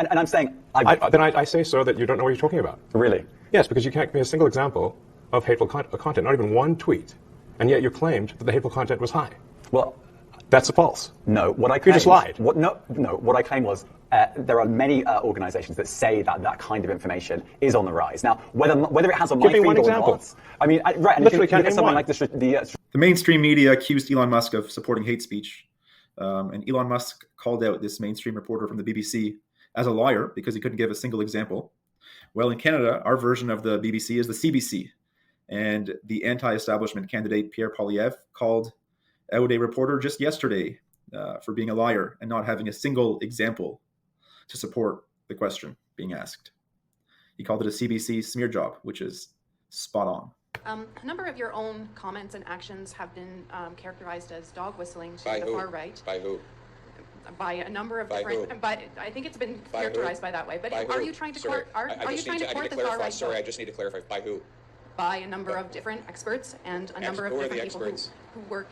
And I'm saying... Then I say, sir, that you don't know what you're talking about. Really? Yes, because you can't give me a single example of hateful content, not even one tweet, and yet you claimed that the hateful content was high. Well... That's false. No, what I claimed... You just lied. No, what I claimed was there are many organizations that say that kind of information is on the rise. Now, whether it has on my feed or not... I mean, right, and literally can't name one. Like the mainstream media accused Elon Musk of supporting hate speech. And Elon Musk called out this mainstream reporter from the BBC as a liar because he couldn't give a single example. Well, in Canada, our version of the BBC is the CBC. And the anti-establishment candidate Pierre Poilievre called out a reporter just yesterday for being a liar and not having a single example to support the question being asked. He called it a CBC smear job, which is spot on. A number of your own comments and actions have been characterized as dog whistling to the far right. By who? By a number of different. But I think it's been characterized by that way. But are you trying to court? Are you trying to court the far right? Sorry, I just need to clarify. By who? By a number of different experts and a number of different people who work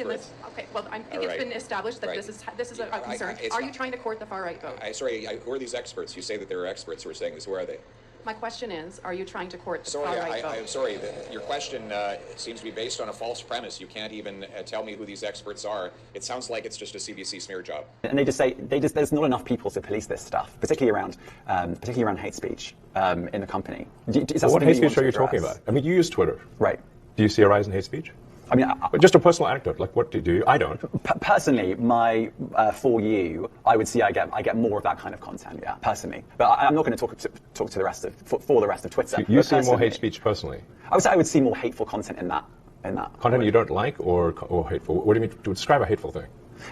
in this. Okay, well, I think it's been established that this is a concern. Are you trying to court the far right vote? Who are these experts? You say that there are experts who are saying this. Who are they? My question is, are you trying to court the far right vote? I'm sorry. Your question seems to be based on a false premise. You can't even tell me who these experts are. It sounds like it's just a CBC smear job. And they just say there's not enough people to police this stuff, particularly around hate speech in the company. What hate speech are you talking about? I mean, you use Twitter, right? Do you see a rise in hate speech? I mean, just a personal anecdote. Like, what do you do? I don't. Personally, my for you, I would see I get more of that kind of content. Yeah, personally, but I'm not going to talk to the rest of for the rest of Twitter. You see more hate speech personally. I would say I would see more hateful content in that. Content you don't like or hateful. What do you mean to describe a hateful thing?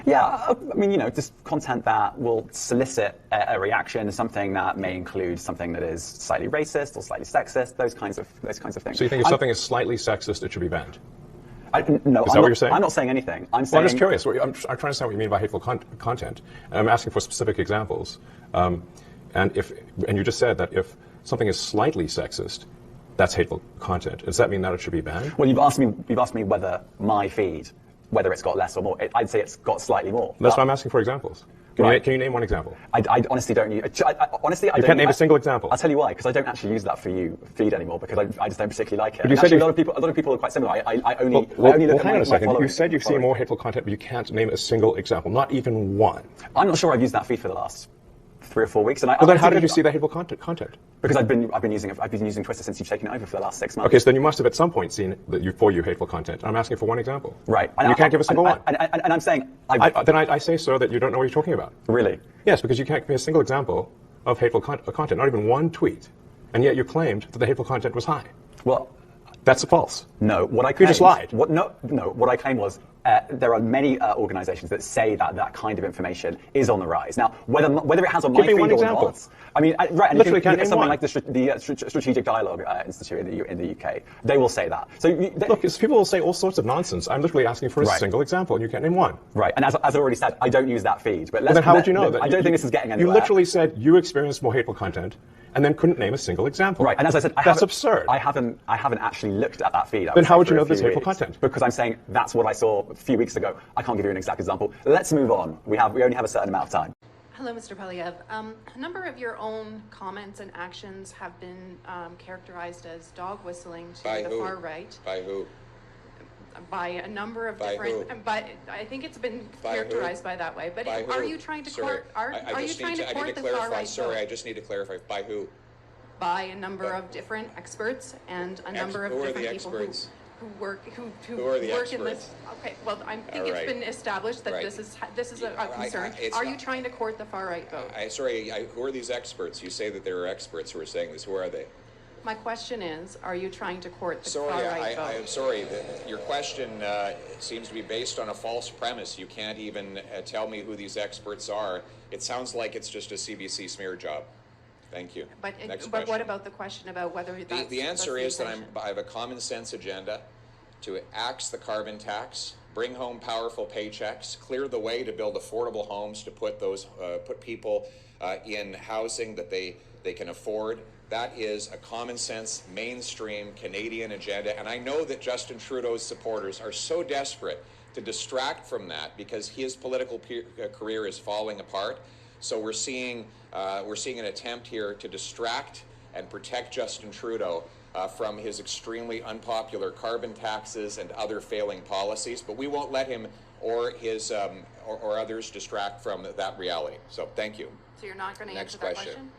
Yeah, I mean, just content that will solicit a reaction, something that may include something that is slightly racist or slightly sexist, those kinds of things. So you think if something is slightly sexist, it should be banned? No, is that what you're saying? I'm not saying anything. I'm just curious. I'm trying to understand what you mean by hateful content. And I'm asking for specific examples. And you just said that if something is slightly sexist, that's hateful content. Does that mean that it should be banned? Well, you've asked me whether my feed, whether it's got less or more. I'd say it's got slightly more. That's why I'm asking for examples. Can you name one example? I honestly don't. Honestly, I you can't name a single example. I'll tell you why. Because I don't actually use that for you feed anymore. Because I just don't particularly like it. But you said a lot of people are quite similar. I only look at hang on a second. You said you've seen more hateful content, but you can't name a single example, not even one. I'm not sure I've used that feed for the last 3 or 4 weeks. And then how did you see that hateful content? Because I've been using Twitter since you've taken it over for the last 6 months. Okay, so then you must have at some point seen for you hateful content. I'm asking for one example. Right. And you can't give a single one. And I'm saying... Then I say, sir, that you don't know what you're talking about. Really? Yes, because you can't give me a single example of hateful content, not even one tweet, and yet you claimed that the hateful content was high. Well... That's false. No, what I claimed... You just lied. What I claimed was there are many organizations that say that kind of information is on the rise. Now, whether it has on my feed or not... I mean, right, and literally can't name someone like the Strategic Dialogue Institute in the UK. They will say that. So look, people will say all sorts of nonsense. I'm literally asking for a single example, and you can't name one. Right, and as I already said, I don't use that feed. But then how would you know that? I don't think this is getting anywhere. You literally said you experienced more hateful content, and then couldn't name a single example. Right, and as I said, that's absurd. I haven't actually looked at that feed. Then how would you know there's hateful content? Because I'm saying that's what I saw a few weeks ago. I can't give you an exact example. Let's move on. We only have a certain amount of time. Hello, Mr. Poilievre. A number of your own comments and actions have been characterized as dog whistling to the far right. By who? By a number of different. Who? But I think it's been characterized by that way. But are you trying to court? Are you trying to court the far right? Sorry, I just need to clarify. By who? By a number of different experts and a number of different people who work in this. Okay, well, I think it's been established that this is a concern. Are you trying to court the far right vote? Who are these experts? You say that there are experts who are saying this. Who are they? My question is, are you trying to court the far right vote? I'm sorry. Your question seems to be based on a false premise. You can't even tell me who these experts are. It sounds like it's just a CBC smear job. Thank you. But what about the question about whether that's the answer is that I have a common sense agenda to axe the carbon tax, bring home powerful paychecks, clear the way to build affordable homes to put people in housing that they can afford. That is a common sense, mainstream Canadian agenda. And I know that Justin Trudeau's supporters are so desperate to distract from that because his political career is falling apart. So we're seeing an attempt here to distract and protect Justin Trudeau from his extremely unpopular carbon taxes and other failing policies, but we won't let him or his or others distract from that reality. So thank you. So you're not going to answer that question?